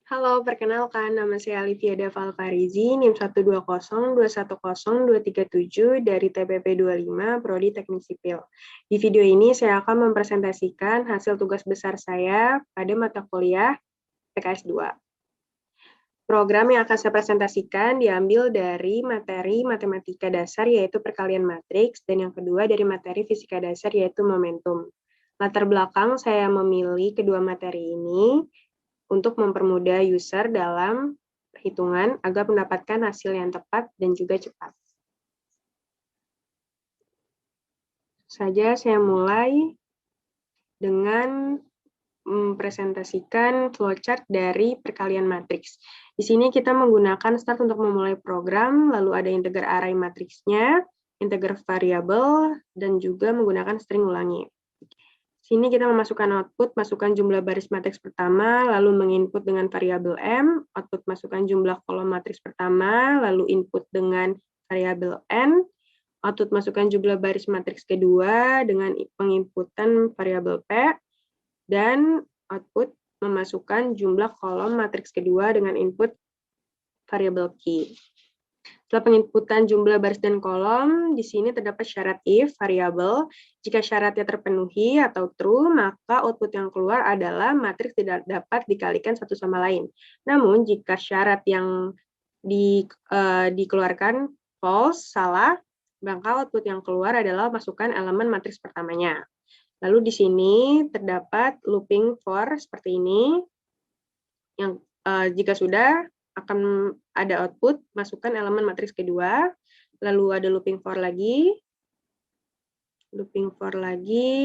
Halo, perkenalkan nama saya Alivia Daval Farizi, NIM 120210237 dari TPP 25, Prodi Teknik Sipil. Di video ini saya akan mempresentasikan hasil tugas besar saya pada mata kuliah PKS 2. Program yang akan saya presentasikan diambil dari materi matematika dasar yaitu perkalian matriks, dan yang kedua dari materi fisika dasar yaitu momentum. Latar belakang saya memilih kedua materi ini untuk mempermudah user dalam perhitungan agar mendapatkan hasil yang tepat dan juga cepat. Saya mulai dengan mempresentasikan flowchart dari perkalian matriks. Di sini kita menggunakan start untuk memulai program, lalu ada integer array matriksnya, integer variabel, dan juga menggunakan string ulangi. Sini kita memasukkan output, masukkan jumlah baris matriks pertama, lalu menginput dengan variabel M, output masukkan jumlah kolom matriks pertama, lalu input dengan variabel N, output masukkan jumlah baris matriks kedua dengan penginputan variabel P, dan output memasukkan jumlah kolom matriks kedua dengan input variabel Q. Setelah penginputan jumlah baris dan kolom, di sini terdapat syarat if variabel. Jika syaratnya terpenuhi atau true, maka output yang keluar adalah matriks tidak dapat dikalikan satu sama lain. Namun, jika syarat yang dikeluarkan false, salah, maka output yang keluar adalah masukkan elemen matriks pertamanya. Lalu di sini terdapat looping for seperti ini, yang jika sudah akan ada output, masukkan elemen matriks kedua, lalu ada looping for lagi,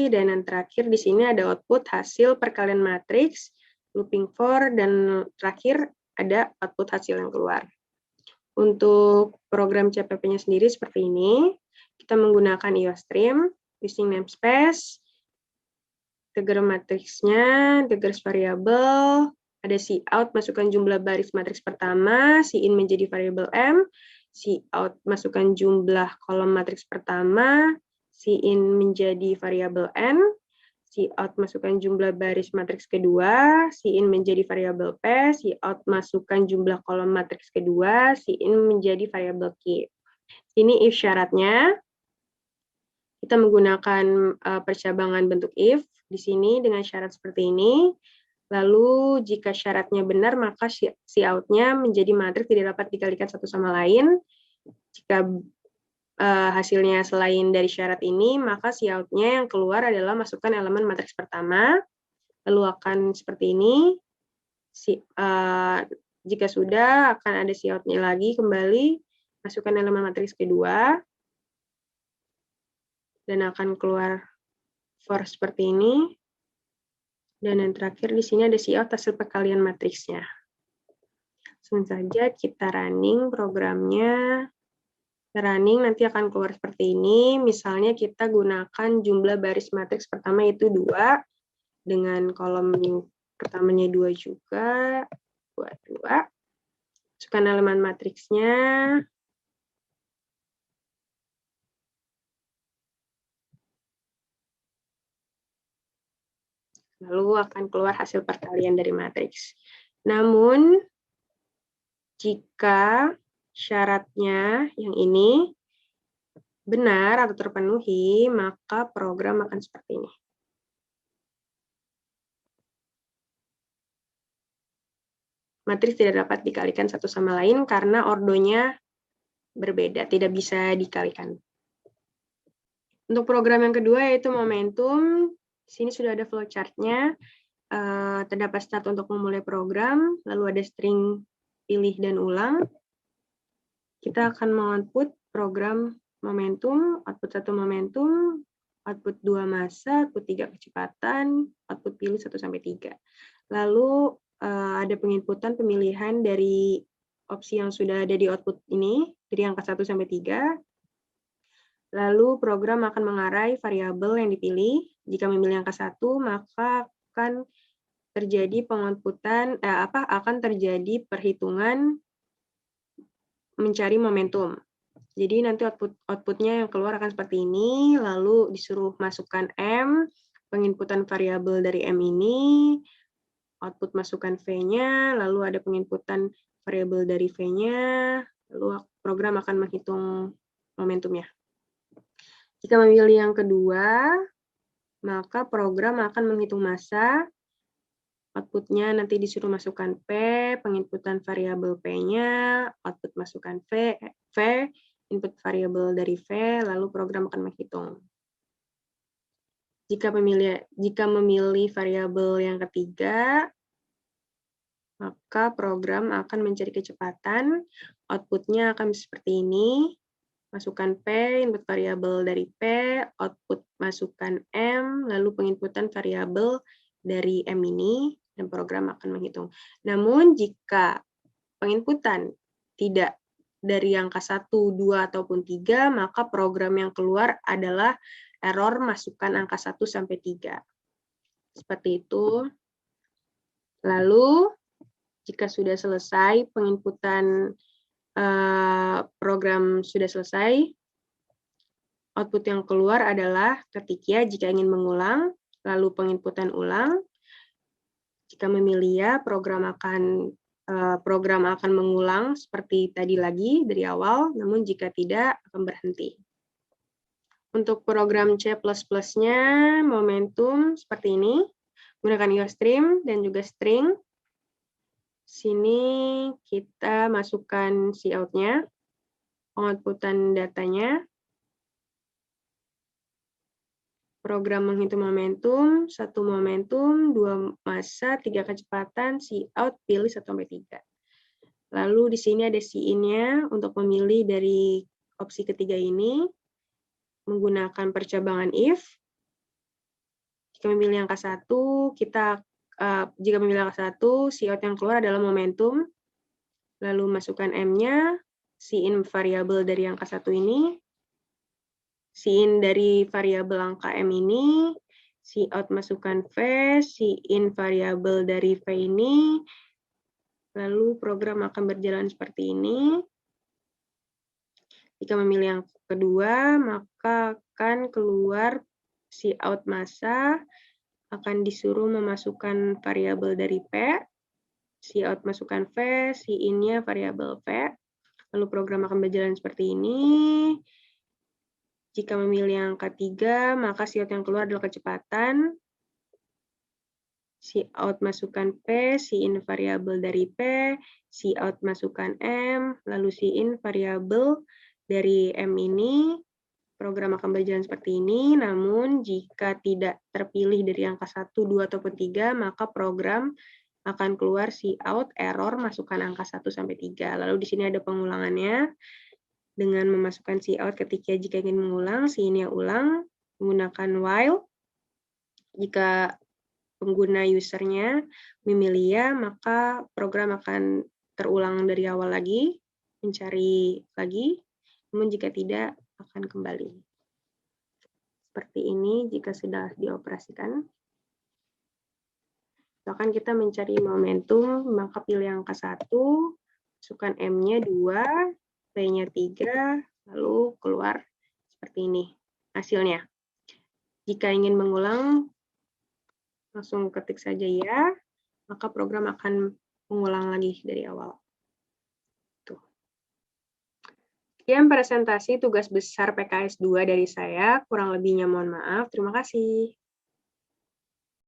dan yang terakhir di sini ada output hasil perkalian matriks, looping for, dan terakhir ada output hasil yang keluar. Untuk program CPP-nya sendiri seperti ini, kita menggunakan IOStream, using namespace, integer matriksnya, integer variabel, ada cout, masukkan jumlah baris matriks pertama, in menjadi variabel M, cout, masukkan jumlah kolom matriks pertama, in menjadi variabel N, cout, masukkan jumlah baris matriks kedua, in menjadi variabel P, cout, masukkan jumlah kolom matriks kedua, in menjadi variabel Q. Ini if syaratnya, kita menggunakan percabangan bentuk if, di sini dengan syarat seperti ini. Lalu jika syaratnya benar, maka cout-nya menjadi matriks tidak dapat dikalikan satu sama lain. Jika hasilnya selain dari syarat ini, maka cout-nya yang keluar adalah masukkan elemen matriks pertama. Lalu akan seperti ini. Jika sudah, akan ada cout-nya lagi kembali. Masukkan elemen matriks kedua. Dan akan keluar for seperti ini. Dan yang terakhir di sini ada cout hasil perkalian matriksnya. Langsung saja kita running programnya. Running nanti akan keluar seperti ini. Misalnya kita gunakan jumlah baris matriks pertama itu 2. Dengan kolom pertamanya 2 juga. 2. Masukkan elemen matriksnya. Lalu akan keluar hasil perkalian dari matriks. Namun, jika syaratnya yang ini benar atau terpenuhi, maka program akan seperti ini. Matriks tidak dapat dikalikan satu sama lain karena ordonya berbeda, tidak bisa dikalikan. Untuk program yang kedua yaitu momentum, di sini sudah ada flowchart-nya. Terdapat start untuk memulai program, lalu ada string pilih dan ulang. Kita akan mengoutput program momentum, output 1 momentum, output 2 massa, output 3 kecepatan, output pilih 1-3. Lalu ada penginputan pemilihan dari opsi yang sudah ada di output ini, dari angka 1-3. Lalu program akan mengarai variabel yang dipilih. Jika memilih angka 1, maka akan terjadi pengoutputan, akan terjadi perhitungan mencari momentum. Jadi nanti outputnya yang keluar akan seperti ini, lalu disuruh masukkan M, penginputan variabel dari M ini, output masukan V-nya, lalu ada penginputan variabel dari V-nya, lalu program akan menghitung momentumnya. Jika memilih yang kedua, maka program akan menghitung massa, outputnya nanti disuruh masukkan P, penginputan variabel P-nya, output masukkan V, input variabel dari V, lalu program akan menghitung. Jika memilih variabel yang ketiga, maka program akan mencari kecepatan, outputnya akan seperti ini, masukkan P, input variabel dari P, output masukkan M, lalu penginputan variabel dari M ini, dan program akan menghitung. Namun jika penginputan tidak dari angka 1, 2, ataupun 3, maka program yang keluar adalah error masukkan angka 1 sampai 3. Seperti itu. Lalu, jika sudah selesai, penginputan program sudah selesai, output yang keluar adalah ketik ya jika ingin mengulang, lalu penginputan ulang. Jika memilih ya, program akan mengulang seperti tadi lagi dari awal, namun jika tidak akan berhenti. Untuk program C++-nya, momentum seperti ini, menggunakan IOStream dan juga string. Sini kita masukkan cout-nya, pengoutputan datanya, program menghitung momentum, 1 momentum, 2 massa, 3 kecepatan, cout, pilih 1-3. Lalu di sini ada in-nya untuk memilih dari opsi ketiga ini, menggunakan percabangan if. Jika memilih angka 1, jika memilih angka 1, cout yang keluar adalah momentum, lalu masukkan M-nya, in variabel dari angka 1 ini, in dari variabel angka M ini, cout masukkan V, in variabel dari V ini, lalu program akan berjalan seperti ini. Jika memilih yang kedua, maka akan keluar cout massa, akan disuruh memasukkan variabel dari P, cout masukkan V, in-nya variabel V, lalu program akan berjalan seperti ini. Jika memilih yang ketiga, maka cout yang keluar adalah kecepatan, cout masukkan P, in variabel dari P, cout masukkan M, lalu in variabel dari M ini, program akan berjalan seperti ini, namun jika tidak terpilih dari angka 1, 2, ataupun 3, maka program akan keluar cout error masukkan angka 1-3. Lalu di sini ada pengulangannya, dengan memasukkan cout ketika jika ingin mengulang, in-nya ulang, menggunakan while. Jika pengguna usernya memilih ya, maka program akan terulang dari awal lagi, mencari lagi, namun jika tidak, akan kembali. Seperti ini jika sudah dioperasikan. Misalkan kita mencari momentum, maka pilih angka 1, masukkan M-nya 2, P-nya 3, lalu keluar seperti ini hasilnya. Jika ingin mengulang, langsung ketik saja ya, maka program akan mengulang lagi dari awal. Sekian presentasi tugas besar PKS 2 dari saya, kurang lebihnya mohon maaf. Terima kasih.